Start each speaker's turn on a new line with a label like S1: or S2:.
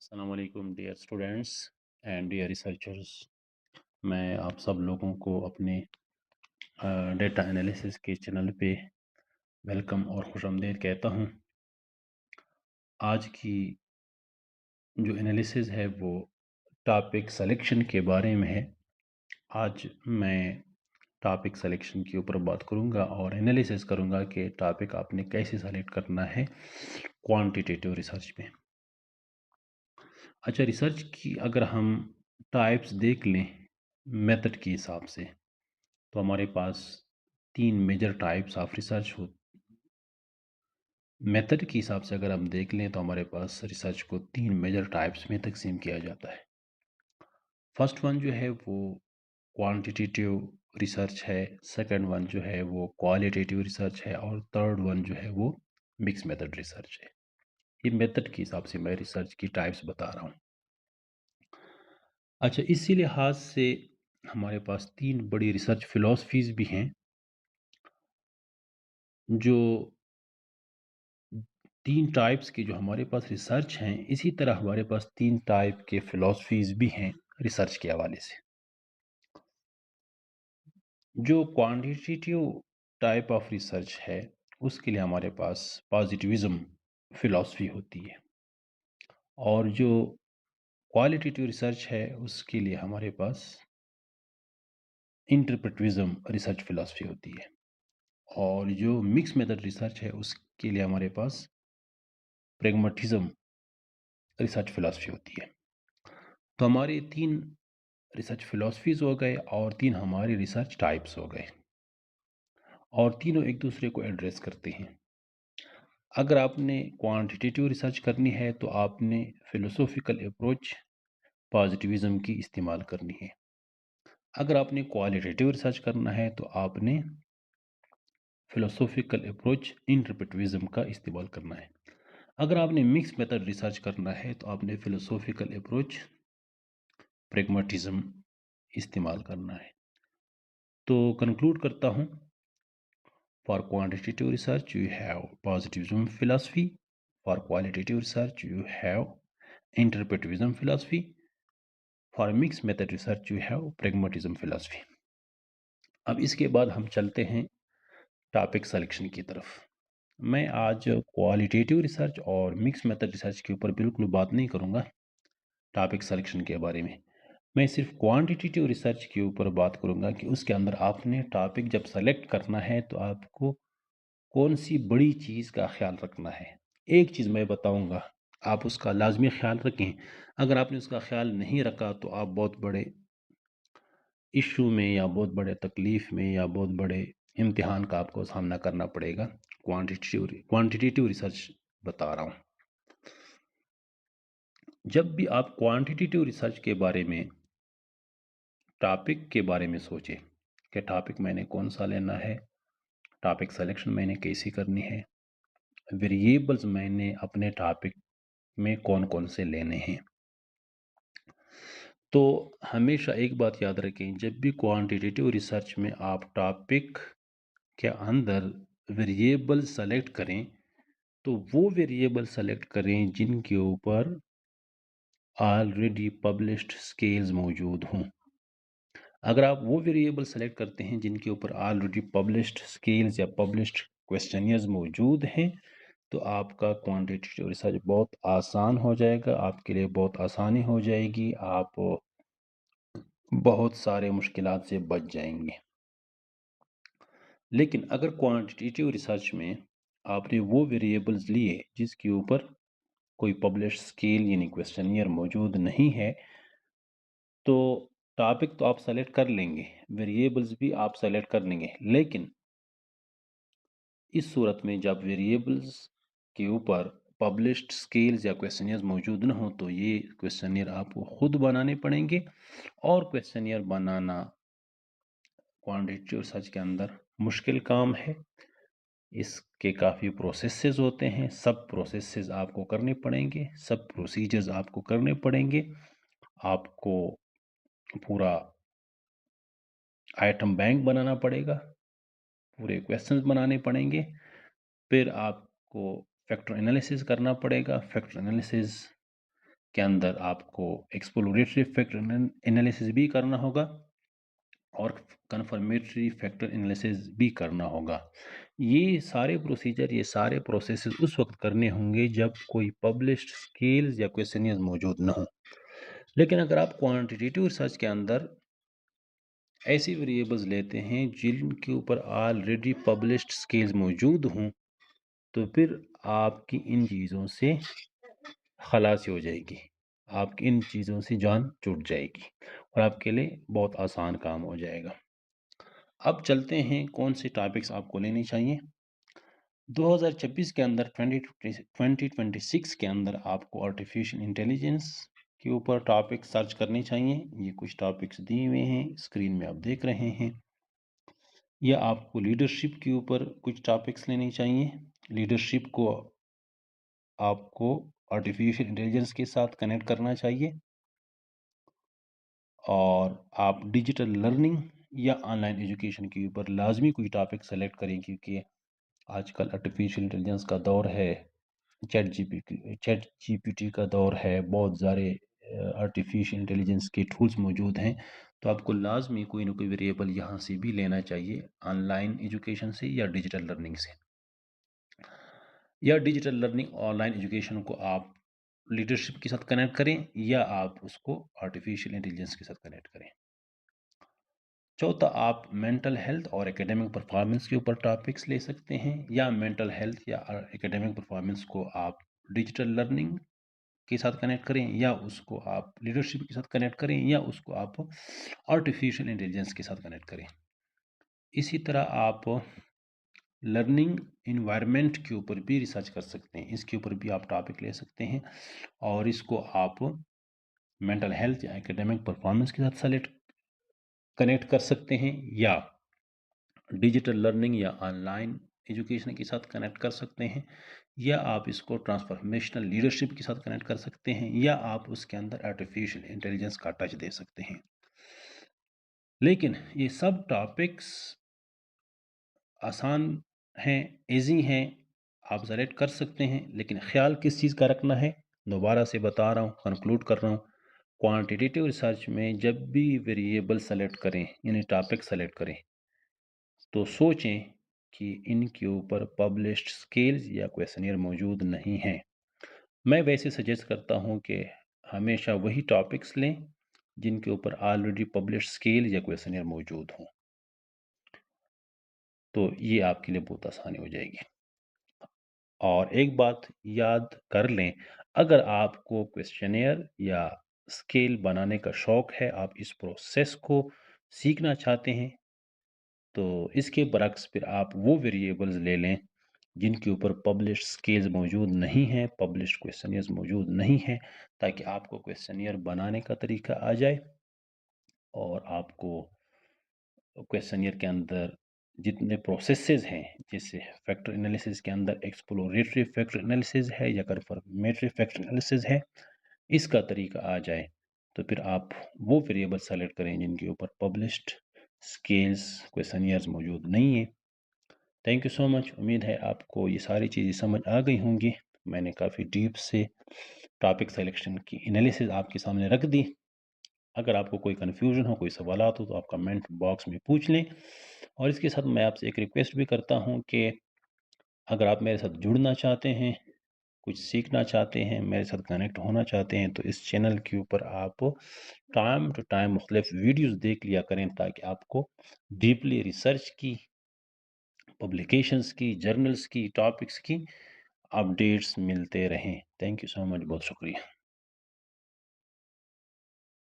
S1: السلام علیکم dear students and dear researchers. میں آپ سب لوگوں کو اپنے ڈیٹا انالیسس کے چینل پہ ویلکم اور خوش آمدید کہتا ہوں. آج کی جو انالیسس ہے وہ ٹاپک سلیکشن کے بارے میں ہے. آج میں ٹاپک سلیکشن کے اوپر بات کروں گا اور انالیسس کروں گا کہ ٹاپک آپ نے کیسے سلیکٹ کرنا ہے کوانٹیٹیو ریسرچ میں. اچھا، ریسرچ کی اگر ہم ٹائپس دیکھ لیں میتھڈ کے حساب سے تو ہمارے پاس 3 میجر ٹائپس آف ریسرچ ہو. میتھڈ کے حساب سے اگر ہم دیکھ لیں تو ہمارے پاس ریسرچ کو 3 میجر ٹائپس میں تقسیم کیا جاتا ہے. فرسٹ ون جو ہے وہ کوانٹیٹیو ریسرچ ہے، سیکنڈ ون جو ہے وہ کوالٹیٹیو ریسرچ ہے، اور تھرڈ ون جو ہے وہ مکس میتھڈ ریسرچ ہے. یہ میتھڈ کے حساب سے میں ریسرچ کی ٹائپس بتا رہا ہوں. اچھا، اسی لحاظ سے ہمارے پاس 3 بڑی ریسرچ فلاسفیز بھی ہیں. جو 3 ٹائپس کی جو ہمارے پاس ریسرچ ہیں، اسی طرح ہمارے پاس 3 ٹائپ کے فلاسفیز بھی ہیں ریسرچ کے حوالے سے. جو کوانٹیٹیو ٹائپ آف ریسرچ ہے اس کے لیے ہمارے پاس پازیٹیوزم فلاسفی ہوتی ہے، اور جو کوالٹیٹیو ریسرچ ہے اس کے لیے ہمارے پاس انٹرپریٹیوزم ریسرچ فلاسفی ہوتی ہے، اور جو مکس میتھڈ ریسرچ ہے اس کے لیے ہمارے پاس پریگماٹزم ریسرچ فلاسفی ہوتی ہے. تو ہمارے 3 ریسرچ فلاسفیز ہو گئے اور 3 ہمارے ریسرچ ٹائپس ہو گئے، اور تینوں ایک دوسرے کو ایڈریس کرتے ہیں. اگر آپ نے کوانٹیٹیو ریسرچ کرنی ہے تو آپ نے فلسفیکل اپروچ پازیٹیوزم کی استعمال کرنی ہے. اگر آپ نے کوالٹیٹیو ریسرچ کرنا ہے تو آپ نے فلسفیکل اپروچ انٹرپریٹیوزم کا استعمال کرنا ہے. اگر آپ نے مکس میتھڈ ریسرچ کرنا ہے تو آپ نے فلسفیکل اپروچ پریگماٹزم استعمال کرنا ہے. تو کنکلوڈ کرتا ہوں. For quantitative research, you have positivism philosophy. For qualitative research, you have interpretivism philosophy. For mixed method research, you have pragmatism philosophy. اب اس کے بعد ہم چلتے ہیں ٹاپک سلیکشن کی طرف. میں آج کوالٹیٹیو ریسرچ اور مکس میتھڈ ریسرچ کے اوپر بالکل بات نہیں کروں گا ٹاپک سلیکشن کے بارے میں. میں صرف کوانٹیٹیو ریسرچ کے اوپر بات کروں گا کہ اس کے اندر آپ نے ٹاپک جب سلیکٹ کرنا ہے تو آپ کو کون سی بڑی چیز کا خیال رکھنا ہے. ایک چیز میں بتاؤں گا، آپ اس کا لازمی خیال رکھیں. اگر آپ نے اس کا خیال نہیں رکھا تو آپ بہت بڑے ایشو میں یا بہت بڑے تکلیف میں یا بہت بڑے امتحان کا آپ کو سامنا کرنا پڑے گا. کوانٹیٹیو ریسرچ بتا رہا ہوں. جب بھی آپ کوانٹیٹیو ریسرچ کے بارے میں ٹاپک کے بارے میں سوچیں کہ ٹاپک میں نے کون سا لینا ہے، ٹاپک سلیکشن میں نے کیسی کرنی ہے، ویریبلز میں نے اپنے ٹاپک میں کون کون سے لینے ہیں، تو ہمیشہ ایک بات یاد رکھیں. جب بھی کوانٹیٹیو ریسرچ میں آپ ٹاپک کے اندر ویریبل سلیکٹ کریں تو وہ ویریبل سلیکٹ کریں جن کے اوپر آلریڈی پبلشڈ سکیلز موجود ہوں. اگر آپ وہ ویریبل سلیکٹ کرتے ہیں جن کے اوپر آلریڈی پبلشڈ سکیلز یا پبلشڈ کویسچنیئرز موجود ہیں تو آپ کا کوانٹیٹیو ریسرچ بہت آسان ہو جائے گا، آپ کے لیے بہت آسانی ہو جائے گی، آپ بہت سارے مشکلات سے بچ جائیں گے. لیکن اگر کوانٹیٹیو ریسرچ میں آپ نے وہ ویریبلز لیے جس کے اوپر کوئی پبلشڈ سکیل یعنی کویسچنیئر موجود نہیں ہے تو ٹاپک تو آپ سلیکٹ کر لیں گے، ویریبلز بھی آپ سلیکٹ کر لیں گے، لیکن اس صورت میں جب ویریبلز کے اوپر پبلشڈ سکیلز یا کویسچنیئر موجود نہ ہوں تو یہ کویسچنیئر آپ کو خود بنانے پڑیں گے، اور کویسچنیئر بنانا کوانٹیٹیو ریسرچ کے اندر مشکل کام ہے. اس کے کافی پروسیسز ہوتے ہیں، سب پروسیسز آپ کو کرنے پڑیں گے، سب پروسیجرز آپ کو کرنے پڑیں گے. آپ کو پورا آئٹم بینک بنانا پڑے گا، پورے کویسچنز بنانے پڑیں گے، پھر آپ کو فیکٹر انالیسز کرنا پڑے گا. فیکٹر انالیسز के अंदर आपको एक्सप्लोरेटरी फैक्टर एनालिसिस भी करना होगा और कन्फर्मेटरी फैक्टर एनालिसिस भी करना होगा। ये सारे प्रोसीजर, ये सारे प्रोसेसेस उस वक्त करने होंगे जब कोई पब्लिश्ड स्केल्स या क्वेश्चनियर्स मौजूद न हो। लेकिन अगर आप क्वांटिटेटिव रिसर्च के अंदर ऐसी वेरिएबल्स लेते हैं जिनके ऊपर ऑलरेडी पब्लिश्ड स्केल्स मौजूद हों, तो फिर आपकी इन चीज़ों से खलासी हो जाएगी, आपकी इन चीज़ों से जान छूट जाएगी और आपके लिए बहुत आसान काम हो जाएगा। अब चलते हैं कौन से टॉपिक्स आपको लेने चाहिए। 2026 के अंदर 2026 के अंदर आपको आर्टिफिशियल इंटेलिजेंस के ऊपर टॉपिक सर्च करने चाहिए। ये कुछ टॉपिक्स दिए हुए हैं, स्क्रीन में आप देख रहे हैं। या आपको लीडरशिप के ऊपर कुछ टॉपिक्स लेने चाहिए। लीडरशिप को आपको आर्टिफिशियल इंटेलिजेंस के साथ कनेक्ट करना चाहिए। और आप डिजिटल लर्निंग या ऑनलाइन एजुकेशन के ऊपर लाजमी कोई टॉपिक सेलेक्ट करें, क्योंकि आजकल आर्टिफिशियल इंटेलिजेंस का दौर है, चैट जीपीटी का दौर है, बहुत सारे आर्टिफिशियल इंटेलिजेंस के टूल्स मौजूद हैं। तो आपको लाजमी कोई ना कोई वेरिएबल यहाँ से भी लेना चाहिए, ऑनलाइन एजुकेशन से या डिजिटल लर्निंग से। या डिजिटल लर्निंग ऑनलाइन एजुकेशन को आप लीडरशिप के साथ कनेक्ट करें या आप उसको आर्टिफिशियल इंटेलिजेंस के साथ कनेक्ट करें। चौथा, आप मेंटल हेल्थ और एकेडमिक परफॉर्मेंस के ऊपर टॉपिक्स ले सकते हैं, या मेंटल हेल्थ या एकेडमिक परफॉर्मेंस को आप डिजिटल लर्निंग के साथ कनेक्ट करें, या उसको आप लीडरशिप के साथ कनेक्ट करें, या उसको आप आर्टिफिशियल इंटेलिजेंस के साथ कनेक्ट करें। इसी तरह आप लर्निंग इन्वायरमेंट के ऊपर भी रिसर्च कर सकते हैं, इसके ऊपर भी आप टॉपिक ले सकते हैं और इसको आप मेंटल हेल्थ या एकेडमिक परफॉर्मेंस के साथ सेलेक्ट कनेक्ट कर सकते हैं, या डिजिटल लर्निंग या ऑनलाइन एजुकेशन के साथ कनेक्ट कर सकते हैं, या आप इसको ट्रांसफॉर्मेशनल लीडरशिप के साथ कनेक्ट कर सकते हैं, या आप उसके अंदर आर्टिफिशियल इंटेलिजेंस का टच दे सकते हैं। लेकिन ये सब टॉपिक्स आसान हैं, ईजी हैं, आप सेलेक्ट कर सकते हैं, लेकिन ख्याल किस चीज़ का रखना है, दोबारा से बता रहा हूँ, कंक्लूड कर रहा हूँ। क्वांटिटेटिव रिसर्च में जब भी वेरिएबल सेलेक्ट करें, यानी टॉपिक सेलेक्ट करें, तो सोचें कि इनके ऊपर पब्लिश्ड स्केल्स या क्वेश्चनियर मौजूद नहीं हैं। मैं वैसे सजेस्ट करता हूँ कि हमेशा वही टॉपिक्स लें जिनके ऊपर ऑलरेडी पब्लिश्ड स्केल या क्वेश्चनियर मौजूद हों, तो ये आपके लिए बहुत आसानी हो जाएगी। और एक बात याद कर लें, अगर आपको क्वेश्चनियर या स्केल बनाने का शौक है, आप इस प्रोसेस को सीखना चाहते हैं, तो इसके बरक्स फिर आप वो वेरिएबल्स ले लें जिनके ऊपर पब्लिश्ड स्केल्स मौजूद नहीं हैं, पब्लिश्ड क्वेश्चनियर्स मौजूद नहीं हैं, ताकि आपको क्वेश्चनियर बनाने का तरीका आ जाए और आपको क्वेश्चनियर के अंदर जितने प्रोसेसेस हैं, जैसे फैक्टर एनालिसिस के अंदर एक्सप्लोरेटरी फैक्टर एनालिसिस है या कन्फर्मेटरी फैक्टर एनालिसिस है, इसका तरीका आ जाए, तो फिर आप वो वेरिएबल सेलेक्ट करें जिनके ऊपर पब्लिश्ड स्केल्स क्वेश्चनियर्स मौजूद नहीं है। Thank you so much. उम्मीद है आपको ये सारी चीज़ें समझ आ गई होंगी। मैंने काफ़ी डीप से टॉपिक सिलेक्शन की एनालिसिस आपके सामने रख दी। अगर आपको कोई कन्फ्यूजन हो, कोई सवालात हो, तो आप कमेंट बॉक्स में पूछ लें। और इसके साथ मैं आपसे एक रिक्वेस्ट भी करता हूँ कि अगर आप मेरे साथ जुड़ना चाहते हैं, कुछ सीखना चाहते हैं, मेरे साथ कनेक्ट होना चाहते हैं, तो इस चैनल के ऊपर आप टाइम टू टाइम मुख्तलिफ वीडियोस देख लिया करें, ताकि आपको डीपली रिसर्च की, पब्लिकेशंस की, जर्नल्स की, टॉपिक्स की अपडेट्स मिलते रहें। थैंक यू सो मच, बहुत शुक्रिया।